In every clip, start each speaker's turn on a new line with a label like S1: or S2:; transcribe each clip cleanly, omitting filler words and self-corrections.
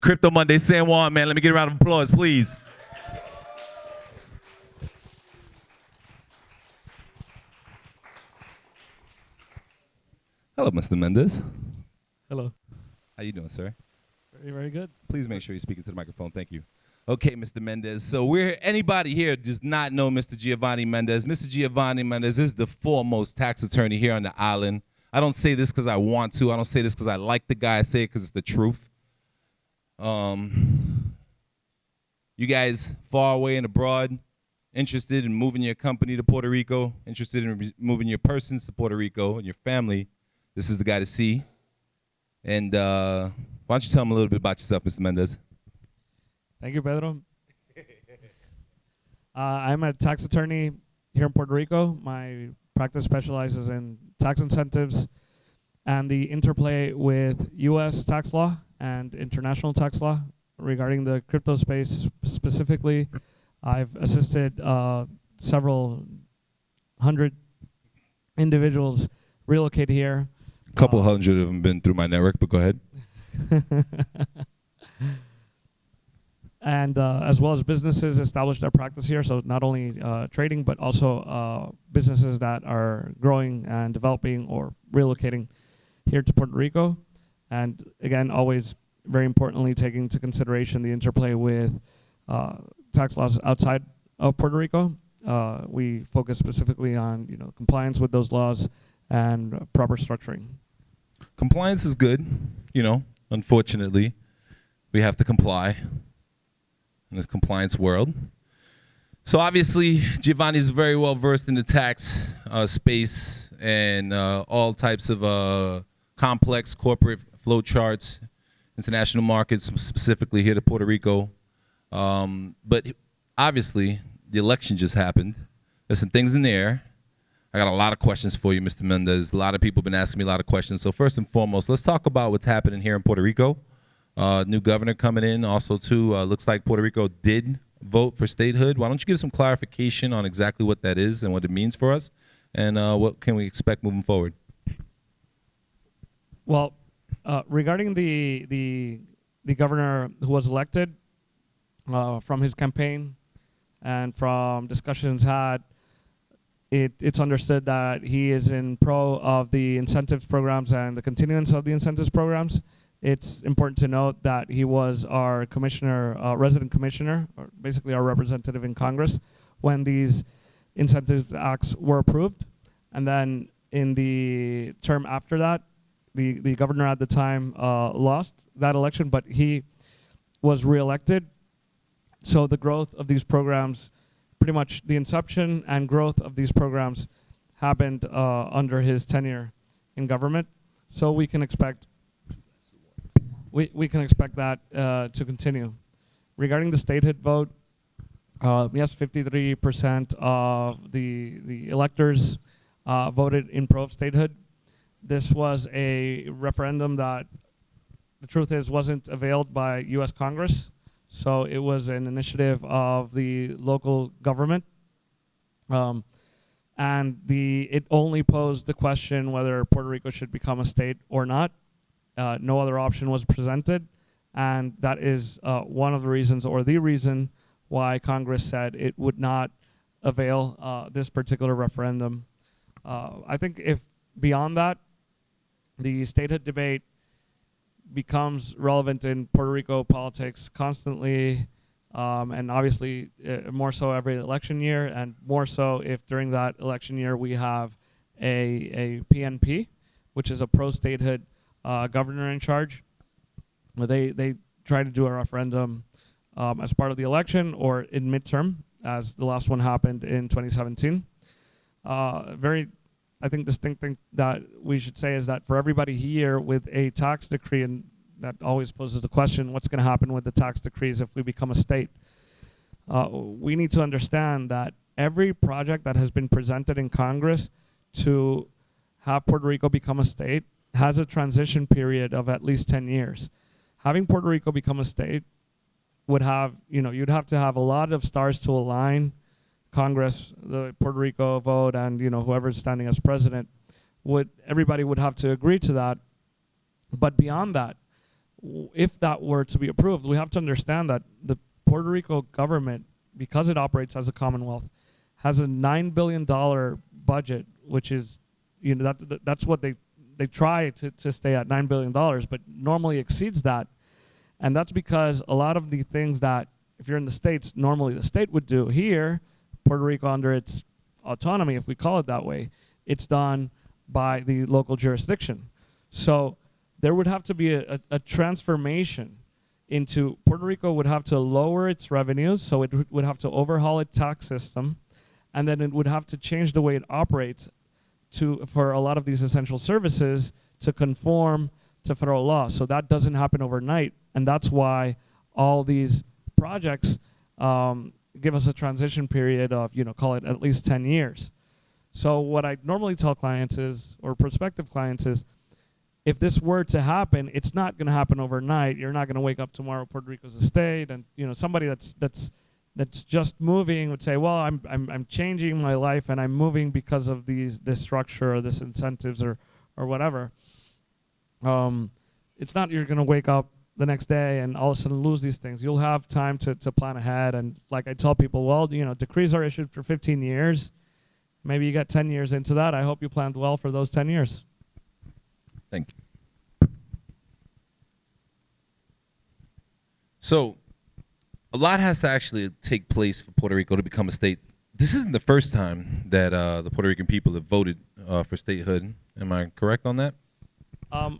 S1: Crypto Monday San Juan, man. Let me get a round of applause, please. Hello, Mr. Mendez.
S2: Hello.
S1: How you doing, sir?
S2: Very, very good.
S1: Please make sure you speak into the microphone. Thank you. Okay, Mr. Mendez. So anybody here does not know Mr. Giovanni Mendez. Mr. Giovanni Mendez is the foremost tax attorney here on the island. I don't say this because I want to. I don't say this because I like the guy. I say it because it's the truth. You guys far away and abroad, interested in moving your company to Puerto Rico, interested in moving your persons to Puerto Rico and your family, this is the guy to see. And why don't you tell them a little bit about yourself, Mr. Mendez?
S2: Thank you, Pedro. I'm a tax attorney here in Puerto Rico. My practice specializes in tax incentives and the interplay with U.S. tax law and international tax law regarding the crypto space specifically. I've assisted several hundred individuals relocate here.
S1: A couple hundred of them been through my network, but go ahead.
S2: And as well as businesses establish their practice here, so not only trading, but also businesses that are growing and developing or relocating here to Puerto Rico. And again, always very importantly, taking into consideration the interplay with tax laws outside of Puerto Rico. We focus specifically on compliance with those laws and proper structuring.
S1: Compliance is good, unfortunately. We have to comply in this compliance world. So obviously, Giovanni's very well versed in the tax space and all types of complex corporate flow charts, international markets, specifically here to Puerto Rico. But obviously, the election just happened. There's some things in the air. I got a lot of questions for you, Mr. Mendez. A lot of people have been asking me a lot of questions. So first and foremost, let's talk about what's happening here in Puerto Rico. New governor coming in also too. Looks like Puerto Rico did vote for statehood. Why don't you give some clarification on exactly what that is and what it means for us, and what can we expect moving forward?
S2: Well, regarding the governor who was elected, from his campaign and from discussions had, it's understood that he is in pro of the incentives programs and the continuance of the incentives programs. It's important to note that he was our commissioner, resident commissioner, or basically our representative in Congress when these incentives acts were approved. And then in the term after that, the governor at the time lost that election, but he was reelected. So the growth of these programs, pretty much the inception and growth of these programs happened under his tenure in government. So we can expect that to continue. Regarding the statehood vote, yes, 53% of the electors voted in pro of statehood. This was a referendum that, the truth is, wasn't availed by U.S. Congress. So it was an initiative of the local government. And it only posed the question whether Puerto Rico should become a state or not. No other option was presented. And that is one of the reasons, or the reason, why Congress said it would not avail this particular referendum. I think if beyond that, the statehood debate becomes relevant in Puerto Rico politics constantly, and obviously more so every election year, and more so if during that election year we have a PNP, which is a pro-statehood governor in charge. They try to do a referendum as part of the election or in midterm, as the last one happened in 2017. Very, I think, distinct thing that we should say is that for everybody here with a tax decree, and that always poses the question, what's going to happen with the tax decrees if we become a state? We need to understand that every project that has been presented in Congress to have Puerto Rico become a state has a transition period of at least 10 years. Having Puerto Rico become a state would have, you'd have to have a lot of stars to align. Congress, the Puerto Rico vote, and whoever's standing as president, everybody would have to agree to that. But beyond that, if that were to be approved, we have to understand that the Puerto Rico government, because it operates as a commonwealth, has a $9 billion budget, which is, that's what they try to stay at, $9 billion, but normally exceeds that. And that's because a lot of the things that, if you're in the States, normally the state would do. Here, Puerto Rico, under its autonomy, if we call it that way, it's done by the local jurisdiction. So there would have to be a transformation into, Puerto Rico would have to lower its revenues, so it would have to overhaul its tax system, and then it would have to change the way it operates for a lot of these essential services to conform to federal law. So that doesn't happen overnight, and that's why all these projects give us a transition period of, call it at least 10 years. So what I normally tell clients is, or prospective clients is, if this were to happen, it's not going to happen overnight. You're not going to wake up tomorrow, Puerto Rico's a state, and somebody that's just moving would say, well, I'm changing my life and I'm moving because of this structure or this incentives or whatever. It's not you're going to wake up the next day and all of a sudden lose these things. You'll have time to plan ahead. And like I tell people, well, decrees are issued for 15 years. Maybe you got 10 years into that. I hope you planned well for those 10 years.
S1: Thank you. So, a lot has to actually take place for Puerto Rico to become a state. This isn't the first time that the Puerto Rican people have voted for statehood. Am I correct on that?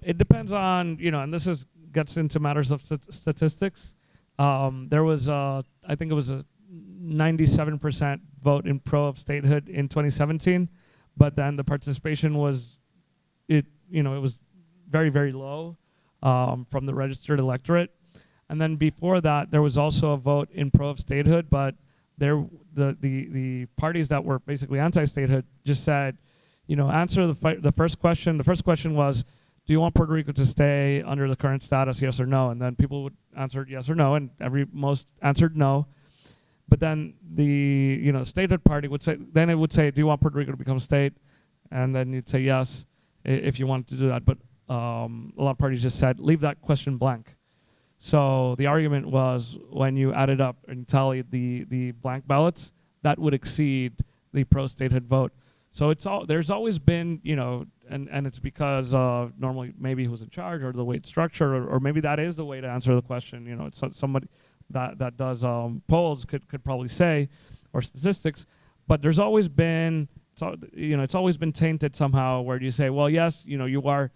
S2: It depends on, and this gets into matters of statistics. There was, I think it was a 97% vote in pro of statehood in 2017, but then the participation was, it was very, very low from the registered electorate. And then before that, there was also a vote in pro of statehood, but the parties that were basically anti-statehood just said, answer the first question. The first question was, do you want Puerto Rico to stay under the current status, yes or no? And then people would answer yes or no, and most answered no. But then the statehood party would say, do you want Puerto Rico to become a state? And then you'd say yes if you wanted to do that. But a lot of parties just said, leave that question blank. So the argument was, when you added up and tallied the blank ballots, that would exceed the pro-statehood vote. So there's always been, and it's because normally maybe who's in charge or the way it's structured, or maybe that is the way to answer the question. It's somebody that does polls could probably say, or statistics. But there's always been, it's always been tainted somehow, where you say, well, yes, you are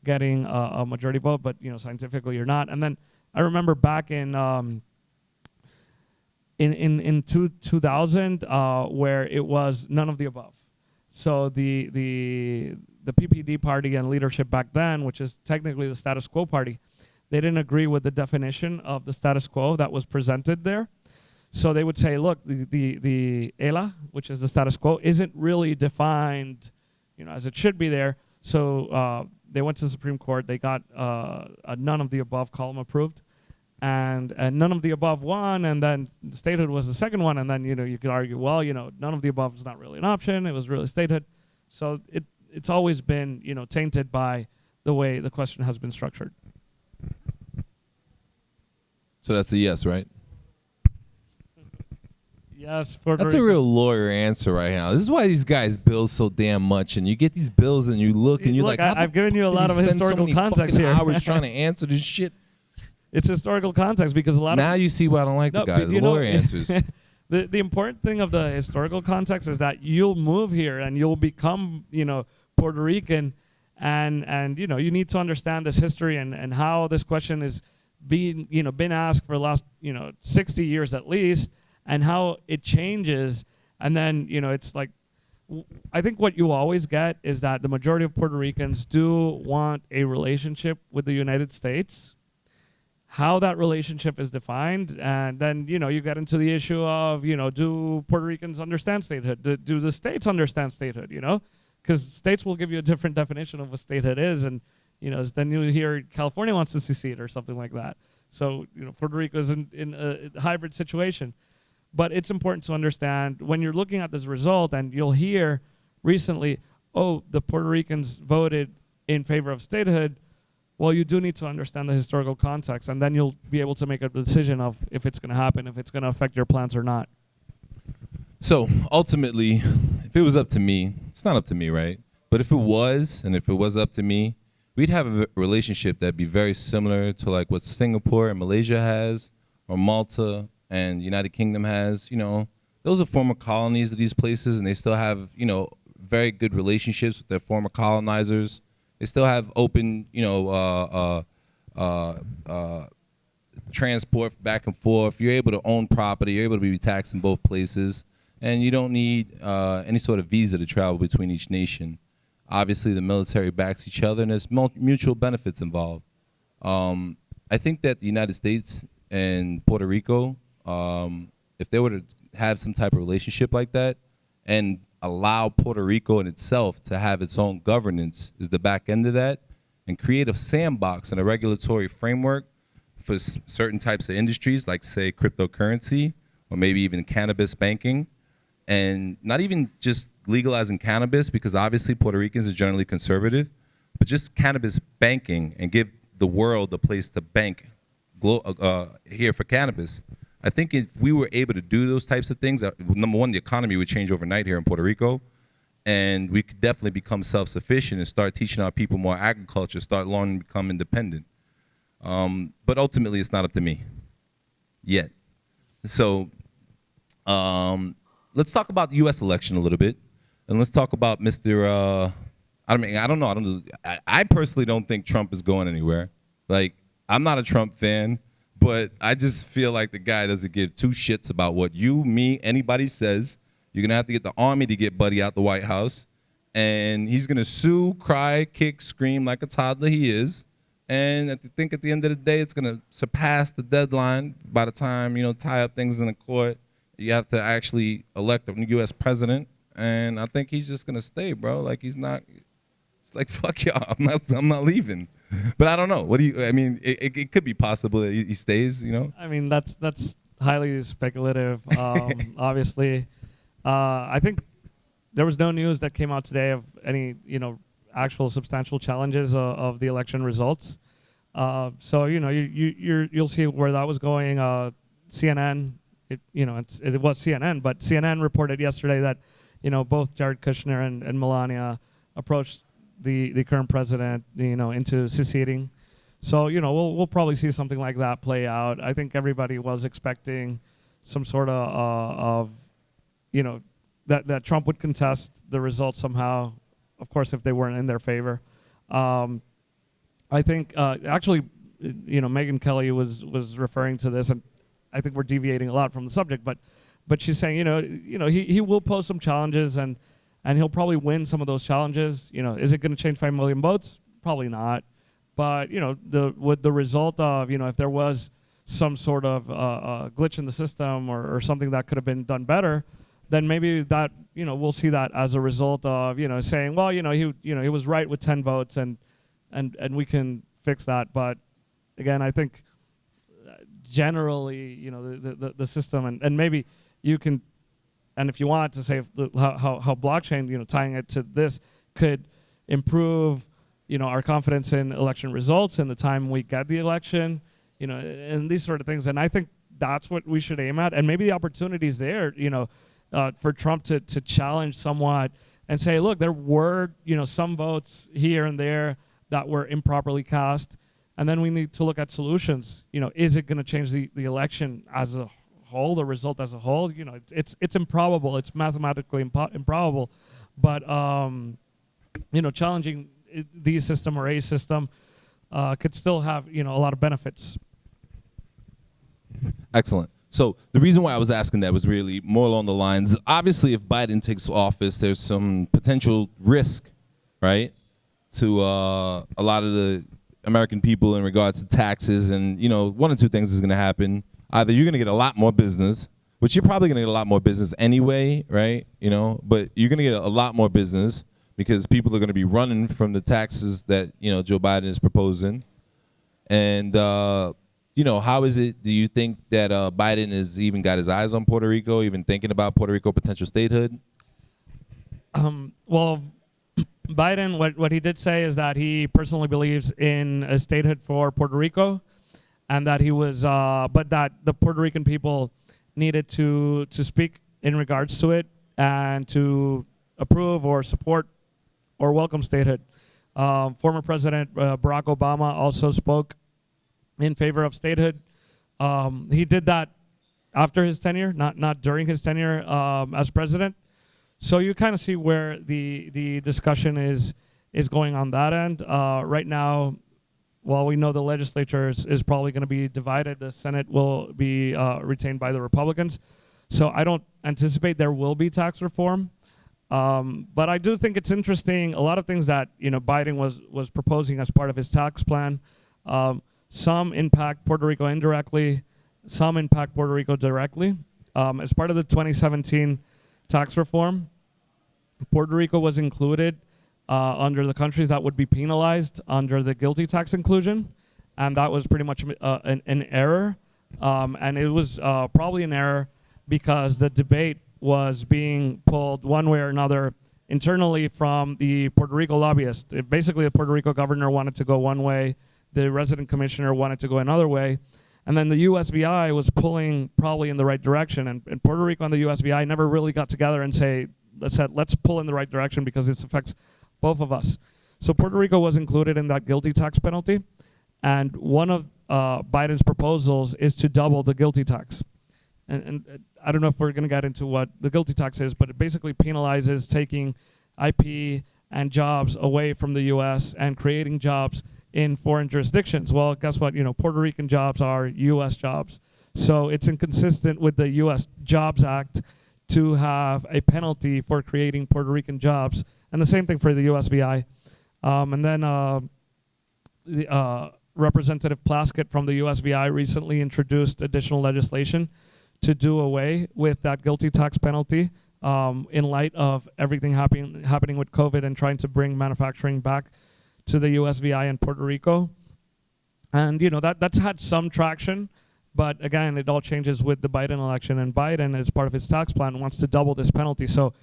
S2: getting a majority vote, but scientifically you're not. And then I remember back in 2000, where it was none of the above. So the PPD party and leadership back then, which is technically the status quo party, they didn't agree with the definition of the status quo that was presented there. So they would say, look, the ELA, which is the status quo, isn't really defined, as it should be there. So they went to the Supreme Court. They got a none of the above column approved, and none of the above won. And then statehood was the second one. And then you could argue, well, none of the above is not really an option. It was really statehood. So it's always been tainted by the way the question has been structured.
S1: So that's a yes, right?
S2: Yes,
S1: that's a real lawyer answer right now. This is why these guys bill so damn much, and you get these bills and you look and you're like,
S2: I've given you a lot of historical context here.
S1: Hours trying to answer this shit.
S2: It's historical context because a lot
S1: now you see why I don't like the guy. The lawyer answers.
S2: The important thing of the historical context is that you'll move here and you'll become Puerto Rican, and you need to understand this history and how this question is being been asked for the last 60 years at least, and how it changes. And then it's like, I think what you always get is that the majority of Puerto Ricans do want a relationship with the United States. How that relationship is defined, and then you get into the issue of do Puerto Ricans understand statehood? Do the states understand statehood? Because states will give you a different definition of what statehood is, and then you hear California wants to secede or something like that. So Puerto Rico is in a hybrid situation. But it's important to understand when you're looking at this result, and you'll hear recently, oh, the Puerto Ricans voted in favor of statehood. well, you do need to understand the historical context, and then you'll be able to make a decision of if it's going to happen, if it's going to affect your plans or not.
S1: So ultimately, if it was up to me, it's not up to me, right? But if it was, and if it was up to me, we'd have a relationship that'd be very similar to like what Singapore and Malaysia has, or Malta and United Kingdom has. You know, those are former colonies of these places, and they still have, you know, very good relationships with their former colonizers. They still have open, you know, transport back and forth. You're able to own property. You're able to be taxed in both places, and you don't need any sort of visa to travel between each nation. Obviously, the military backs each other, and there's mutual benefits involved. I think that the United States and Puerto Rico, if they were to have some type of relationship like that, and allow Puerto Rico in itself to have its own governance is the back end of that, and create a sandbox and a regulatory framework for certain types of industries, like say cryptocurrency, or maybe even cannabis banking, and not even just legalizing cannabis, because obviously Puerto Ricans are generally conservative, but just cannabis banking, and give the world a place to bank here for cannabis. I think if we were able to do those types of things, number one, the economy would change overnight here in Puerto Rico, and we could definitely become self-sufficient and start teaching our people more agriculture, start learning to become independent. But ultimately, it's not up to me yet. So let's talk about the U.S. election a little bit, and let's talk about Mr. I personally don't think Trump is going anywhere. Like, I'm not a Trump fan, but I just feel like the guy doesn't give two shits about what you, me, anybody says. You're going to have to get the army to get Buddy out the White House. And he's going to sue, cry, kick, scream like a toddler he is. And I think at the end of the day, it's going to surpass the deadline by the time, you know, tie up things in the court. You have to actually elect a U.S. president. And I think he's just going to stay, bro. Like, he's not, it's like, fuck y'all, I'm not leaving. But I don't know. What do you? I mean, it could be possible that he stays. You know.
S2: I mean, that's highly speculative. Obviously, I think there was no news that came out today of any, you know, actual substantial challenges of the election results. So you know, you'll see where that was going. CNN, it was CNN, but CNN reported yesterday that, you know, both Jared Kushner and Melania approached the current president, you know, into seceding. So, you know, we'll probably see something like that play out. I think everybody was expecting some sort of you know, that Trump would contest the results somehow, of course, if they weren't in their favor. I think actually, you know, Megyn Kelly was referring to this, and I think we're deviating a lot from the subject, but she's saying, you know, he will pose some challenges, and he'll probably win some of those challenges. You know, is it going to change 5 million votes? Probably not. But, you know, with the result of, you know, if there was some sort of glitch in the system or something that could have been done better, then maybe that, you know, we'll see that as a result of, you know, saying, well, he was right with 10 votes, and we can fix that. But again, I think generally, you know, the system, and maybe you can, and if you want to say how blockchain, you know, tying it to this could improve, you know, our confidence in election results and the time we get the election, you know, and these sort of things. And I think that's what we should aim at. And maybe the opportunity's there, you know, for Trump to challenge somewhat and say, look, there were, you know, some votes here and there that were improperly cast. And then we need to look at solutions. You know, is it going to change the election as a whole, the result as a whole? You know, it's improbable. It's mathematically improbable. But, you know, challenging the system or a system could still have, you know, a lot of benefits.
S1: Excellent. So the reason why I was asking that was really more along the lines, obviously, if Biden takes office, there's some potential risk, right, to a lot of the American people in regards to taxes. And, you know, one of two things is going to happen. Either you're going to get a lot more business, which you're probably going to get a lot more business anyway, right? You know, but you're going to get a lot more business because people are going to be running from the taxes that, you know, Joe Biden is proposing. And, you know, how is it, do you think that Biden has even got his eyes on Puerto Rico, even thinking about Puerto Rico potential statehood?
S2: Well, Biden, what he did say is that he personally believes in a statehood for Puerto Rico, and that he was, but that the Puerto Rican people needed to speak in regards to it and to approve or support or welcome statehood. Former President Barack Obama also spoke in favor of statehood. He did that after his tenure, not during his tenure as president. So you kind of see where the discussion is going on that end. Right now, while we know the legislature is probably going to be divided, the Senate will be retained by the Republicans. So I don't anticipate there will be tax reform. But I do think it's interesting, a lot of things that Biden was proposing as part of his tax plan. Some impact Puerto Rico indirectly, some impact Puerto Rico directly. As part of the 2017 tax reform, Puerto Rico was included under the countries that would be penalized under the GILTI tax inclusion, and that was pretty much an error. And it was probably an error because the debate was being pulled one way or another internally from the Puerto Rico lobbyist. Basically, the Puerto Rico governor wanted to go one way, the resident commissioner wanted to go another way, and then the USVI was pulling probably in the right direction, and Puerto Rico and the USVI never really got together and said, let's pull in the right direction because this affects both of us. So Puerto Rico was included in that GILTI tax penalty, and one of Biden's proposals is to double the GILTI tax. And I don't know if we're going to get into what the GILTI tax is, but it basically penalizes taking IP and jobs away from the U.S. and creating jobs in foreign jurisdictions. Well, guess what? Puerto Rican jobs are U.S. jobs. So it's inconsistent with the U.S. Jobs Act to have a penalty for creating Puerto Rican jobs. And the same thing for the USVI. And then Representative Plaskett from the USVI recently introduced additional legislation to do away with that GILTI tax penalty in light of everything happening with COVID and trying to bring manufacturing back to the USVI in Puerto Rico. And that's had some traction, but again, it all changes with the Biden election, and Biden, as part of his tax plan, wants to double this penalty. So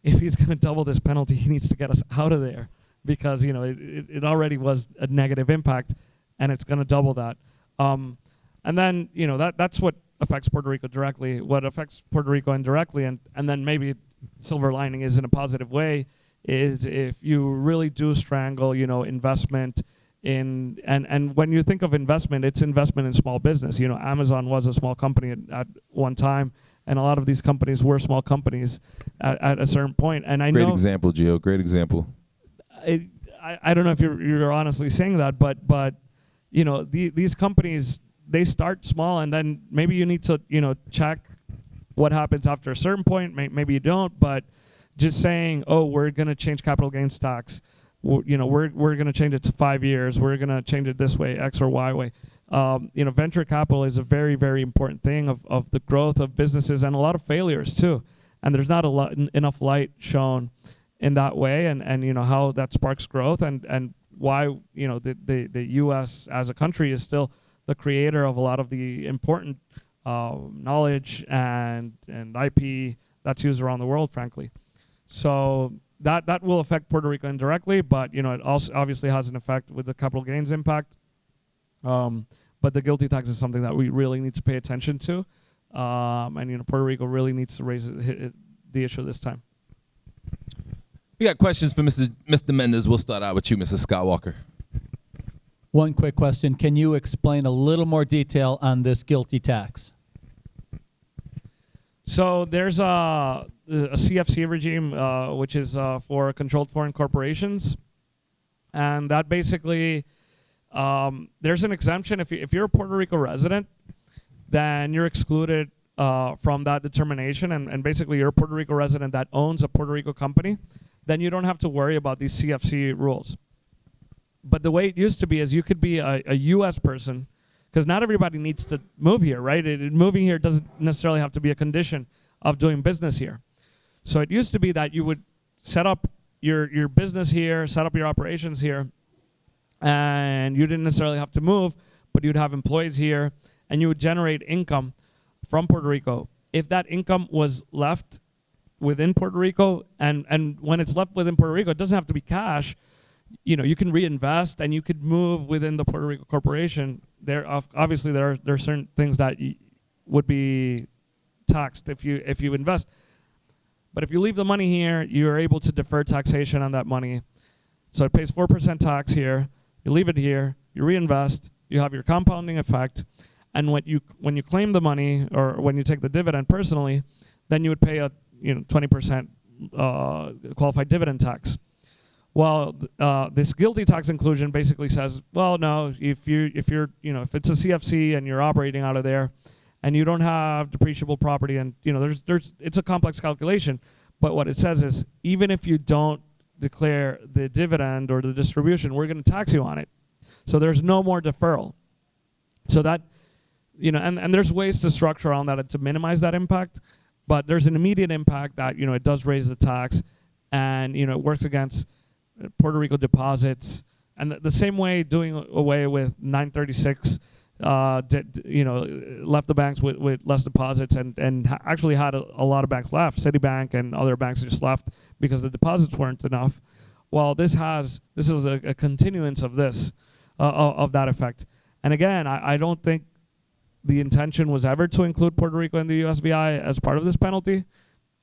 S2: if he's going to double this penalty, he needs to get us out of there because it already was a negative impact, and it's going to double that. And then that's what affects Puerto Rico directly. What affects Puerto Rico indirectly, and then maybe silver lining is in a positive way, is if you really do strangle investment in, and when you think of investment, it's investment in small business. Amazon was a small company at one time, and a lot of these companies were small companies at a certain point. And I know
S1: great example, Gio. Great example.
S2: I don't know if you're honestly saying that, but these companies, they start small, and then maybe you need to check what happens after a certain point. Maybe you don't, but just saying, oh, we're going to change capital gains tax, we're going to change it to 5 years, we're going to change it this way, X or Y way. Venture capital is a very, very important thing of the growth of businesses, and a lot of failures too. And there's not enough light shown in that way, and how that sparks growth, and why the U.S. as a country is still the creator of a lot of the important knowledge and IP that's used around the world, frankly. So that will affect Puerto Rico indirectly, but it also obviously has an effect with the capital gains impact. But the GILTI tax is something that we really need to pay attention to, and Puerto Rico really needs to raise the issue this time.
S1: We got questions for Mr. Mendez. We'll start out with you, Mrs. Scott Walker.
S3: One quick question. Can you explain a little more detail on this GILTI tax?
S2: So there's a CFC regime, which is for controlled foreign corporations. And that basically, there's an exemption. If you're a Puerto Rico resident, then you're excluded from that determination. And basically, you're a Puerto Rico resident that owns a Puerto Rico company, then you don't have to worry about these CFC rules. But the way it used to be is you could be a U.S. person, because not everybody needs to move here, right? Moving here doesn't necessarily have to be a condition of doing business here. So it used to be that you would set up your business here, set up your operations here, and you didn't necessarily have to move, but you'd have employees here, and you would generate income from Puerto Rico. If that income was left within Puerto Rico, and when it's left within Puerto Rico, it doesn't have to be cash. You can reinvest and you could move within the Puerto Rico corporation. Obviously there are certain things that would be taxed if you invest. But if you leave the money here, you're able to defer taxation on that money. So it pays 4% tax here. You leave it here. You reinvest. You have your compounding effect. And when you claim the money or when you take the dividend personally, then you would pay a 20% qualified dividend tax. Well, this GILTI tax inclusion basically says, well, no, if it's a CFC and you're operating out of there, and you don't have depreciable property, and it's a complex calculation, but what it says is even if you don't declare the dividend or the distribution, we're going to tax you on it. So there's no more deferral. So that, and there's ways to structure around that to minimize that impact, but there's an immediate impact that it does raise the tax, and it works against Puerto Rico deposits, and the same way doing away with 936. Left the banks with less deposits and actually had a lot of banks left. Citibank and other banks just left because the deposits weren't enough. Well, this is a continuance of this, of that effect. And again, I don't think the intention was ever to include Puerto Rico in the USVI as part of this penalty.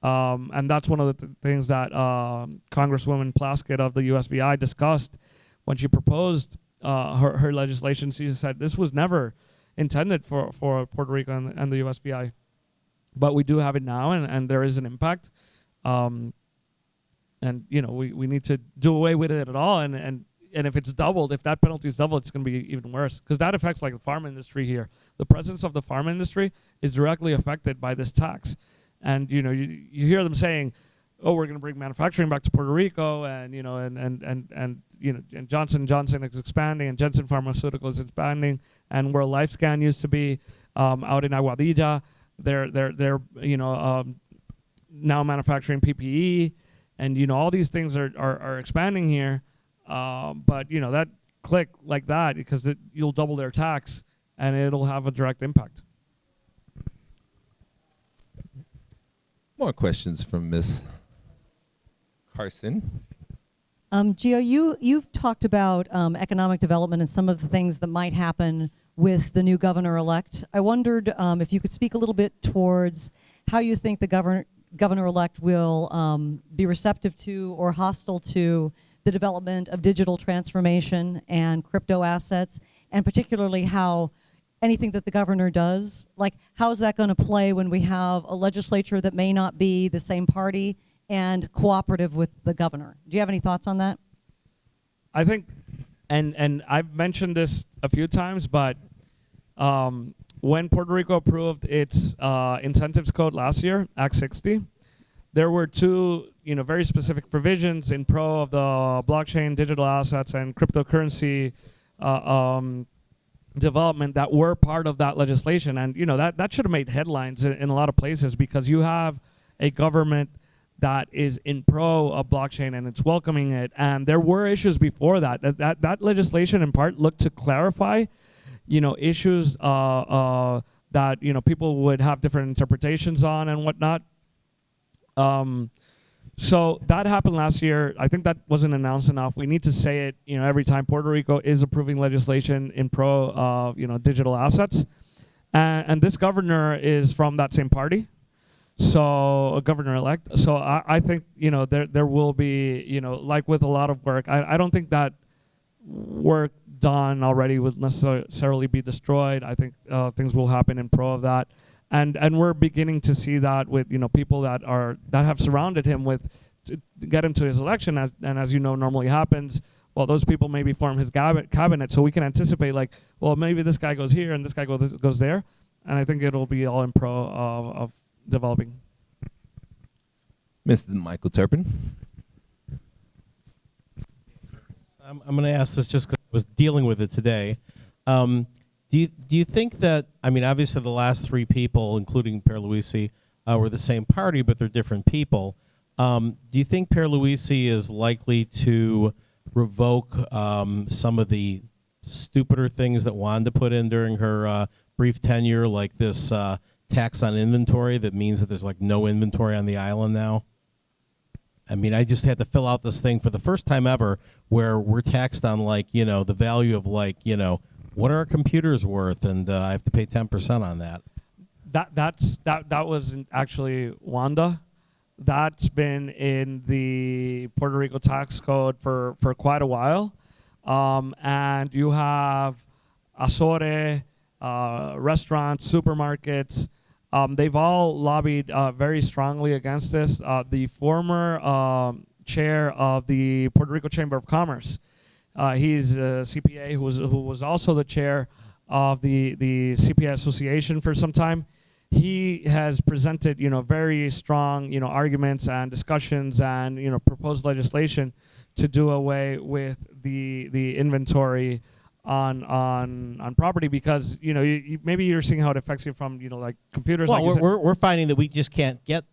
S2: And that's one of the things that Congresswoman Plaskett of the USVI discussed when she proposed her legislation. She said this was never intended for Puerto Rico and the USVI, but we do have it now, and there is an impact. And we need to do away with it at all. And if it's doubled, if that penalty is doubled, it's going to be even worse, because that affects like the farm industry here. The presence of the farm industry is directly affected by this tax, and you hear them saying, oh, we're going to bring manufacturing back to Puerto Rico, and and Johnson & Johnson is expanding, and Janssen Pharmaceuticals is expanding, and where LifeScan used to be out in Aguadilla, they're now manufacturing PPE, and all these things are expanding here, but that click like that, because you'll double their tax, and it'll have a direct impact.
S1: More questions from Ms. Carson.
S4: Geo, you've talked about economic development and some of the things that might happen with the new governor-elect. I wondered if you could speak a little bit towards how you think the governor-elect will be receptive to or hostile to the development of digital transformation and crypto assets, and particularly how anything that the governor does, like how is that going to play when we have a legislature that may not be the same party and cooperative with the governor? Do you have any thoughts on that?
S2: I think, and I've mentioned this a few times, but when Puerto Rico approved its incentives code last year, Act 60, there were two very specific provisions in pro of the blockchain, digital assets, and cryptocurrency development that were part of that legislation. And that should have made headlines in a lot of places, because you have a government that is in pro of blockchain and it's welcoming it. And there were issues before that. That legislation in part looked to clarify, issues that people would have different interpretations on and whatnot. So that happened last year. I think that wasn't announced enough. We need to say it, every time Puerto Rico is approving legislation in pro of, digital assets. And this governor is from that same party. So a governor-elect. So I think, there will be, like with a lot of work, I don't think that work done already would necessarily be destroyed. I think things will happen in pro of that. And we're beginning to see that with people that have surrounded him to get him to his election, as normally happens. Well, those people maybe form his cabinet, so we can anticipate maybe this guy goes here and this guy goes there, and I think it'll be all in pro of developing.
S1: Mr. Michael Turpin.
S5: I'm going to ask this just because I was dealing with it today. Do you think that, obviously the last three people, including Pierluisi, were the same party, but they're different people. Do you think Pierluisi is likely to revoke some of the stupider things that Wanda put in during her brief tenure, like this tax on inventory that means that there's no inventory on the island now? I mean, I just had to fill out this thing for the first time ever where we're taxed on the value of what are our computers worth, and I have to pay 10% on that.
S2: That wasn't actually Wanda. That's been in the Puerto Rico tax code for quite a while. And you have Azore, restaurants, supermarkets. They've all lobbied very strongly against this. The former chair of the Puerto Rico Chamber of Commerce, he's a CPA who was also the chair of the CPA Association for some time. He has presented, very strong, arguments and discussions and, proposed legislation to do away with the inventory on property because, maybe you're seeing how it affects you from, like computers.
S5: Well,
S2: like
S5: we're finding that we just can't get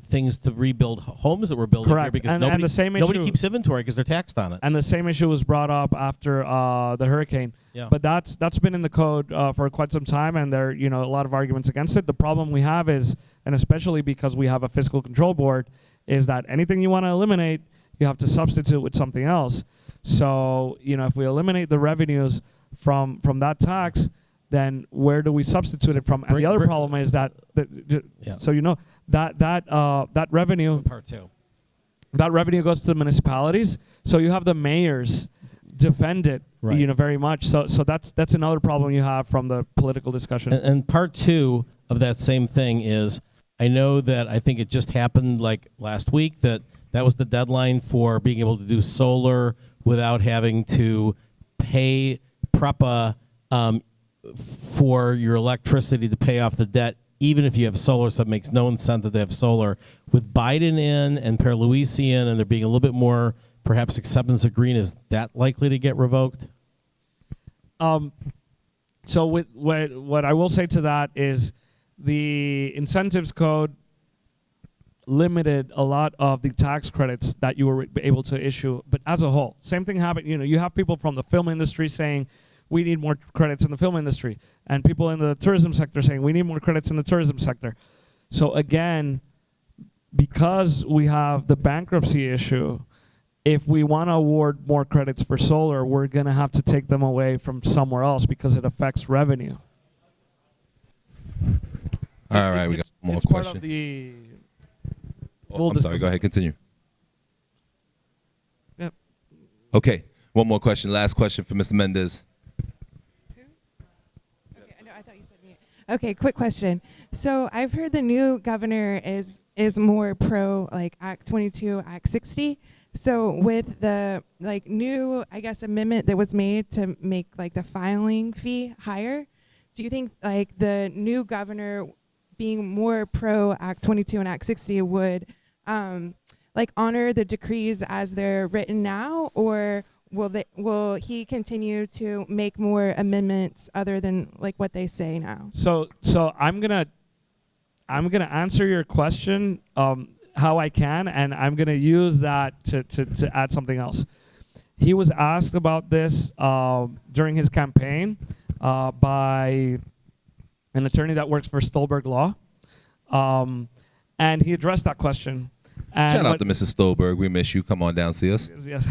S5: things to rebuild homes that we're building
S2: Correct.
S5: here because
S2: And
S5: nobody,
S2: the same
S5: nobody
S2: issue-
S5: keeps inventory because they're taxed on it.
S2: And the same issue was brought up after the hurricane.
S5: Yeah.
S2: But that's been in the code for quite some time, and there a lot of arguments against it. The problem we have is, and especially because we have a fiscal control board, is that anything you want to eliminate, you have to substitute with something else. So if we eliminate the revenues from that tax, then where do we substitute it from? And the other problem is that that revenue
S5: Part two.
S2: that revenue goes to the municipalities. So you have the mayors defend it,
S5: Right.
S2: very much. So that's another problem you have from the political discussion.
S5: And part two of that same thing is, I know that I think it just happened like last week that was the deadline for being able to do solar without having to pay PREPA for your electricity to pay off the debt, even if you have solar. So it makes no incentive to have solar. With Biden in and Pierluisi in, and there being a little bit more perhaps acceptance of green, is that likely to get revoked?
S2: So what I will say to that is the incentives code limited a lot of the tax credits that you were able to issue, but as a whole, same thing happened. You have people from the film industry saying we need more credits in the film industry, and people in the tourism sector saying we need more credits in the tourism sector. So again, because we have the bankruptcy issue, if we want to award more credits for solar, we're going to have to take them away from somewhere else because it affects revenue.
S1: All right, we got one more
S2: It's part
S1: question.
S2: of the
S1: Oh, I'm sorry. Go ahead. Continue.
S2: Yep.
S1: Okay. One more question. Last question for Mr. Mendez.
S6: Okay, no, I thought you said me. Okay, quick question. So I've heard the new governor is more pro Act 22, Act 60. So with the new, I guess, amendment that was made to make the filing fee higher, do you think the new governor being more pro Act 22 and Act 60 would honor the decrees as they're written now, or will he continue to make more amendments other than what they say now?
S2: So I'm gonna answer your question how I can, and I'm gonna use that to add something else. He was asked about this during his campaign by an attorney that works for Stolberg Law, and he addressed that question. And
S1: Shout out to Mrs. Stolberg. We miss you. Come on down, see us.
S2: Yes.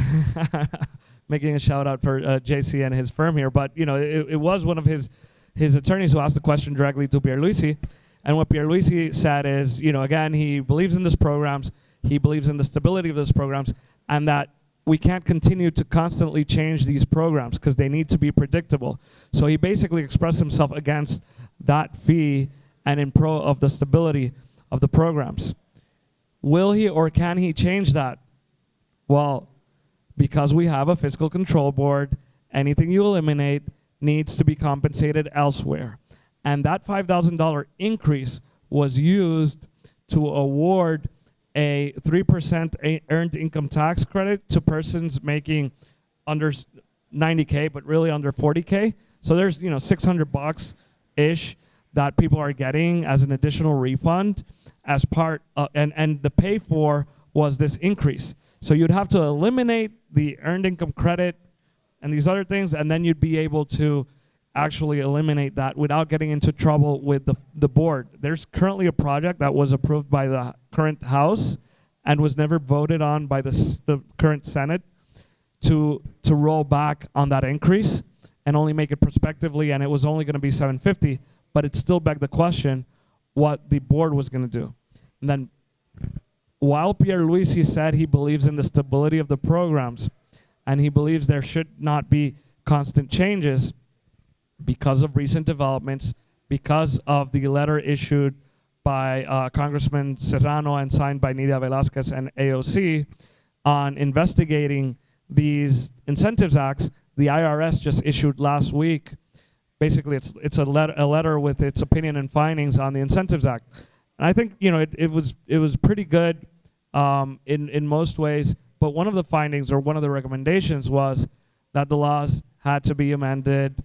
S2: Making a shout out for JC and his firm here, but it was one of his attorneys who asked the question directly to Pierluisi, and what Pierluisi said is, again, he believes in these programs, he believes in the stability of those programs, and that we can't continue to constantly change these programs because they need to be predictable. So he basically expressed himself against that fee and in pro of the stability of the programs. Will he or can he change that? Well, because we have a fiscal control board, anything you eliminate needs to be compensated elsewhere. And that $5,000 increase was used to award a 3% earned income tax credit to persons making under 90K, but really under 40K. So there's, $600-ish that people are getting as an additional refund as part of, and the pay for was this increase. So you'd have to eliminate the earned income credit and these other things, and then you'd be able to actually eliminate that without getting into trouble with the board. There's currently a project that was approved by the current House, and was never voted on by the current Senate to roll back on that increase and only make it prospectively, and it was only going to be 750, but it still begged the question what the board was going to do. And then while Pierluisi said he believes in the stability of the programs and he believes there should not be constant changes because of recent developments, because of the letter issued by Congressman Serrano and signed by Nidia Velázquez and AOC on investigating these incentives acts, the IRS just issued last week. Basically, it's a letter with its opinion and findings on the Incentives Act. And I think it was pretty good in most ways. But one of the findings or one of the recommendations was that the laws had to be amended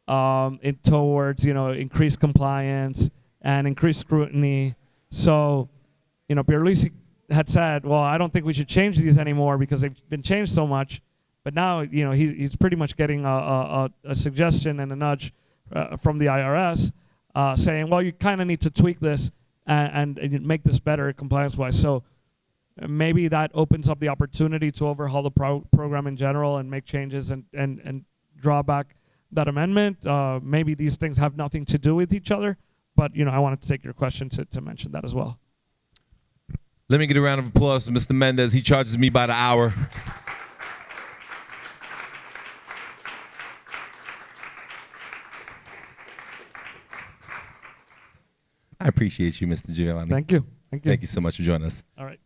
S2: towards increased compliance and increased scrutiny. So Pierluisi had said, well, I don't think we should change these anymore because they've been changed so much. But now, he's pretty much getting a suggestion and a nudge from the IRS saying, well, you kind of need to tweak this and make this better compliance-wise. So maybe that opens up the opportunity to overhaul the program in general and make changes and draw back that amendment. Maybe these things have nothing to do with each other, but I wanted to take your question to mention that as well.
S1: Let me get a round of applause to Mr. Mendez. He charges me by the hour. I appreciate you, Mr. Giovanni.
S2: Thank you.
S1: Thank you so much for joining us.
S2: All right.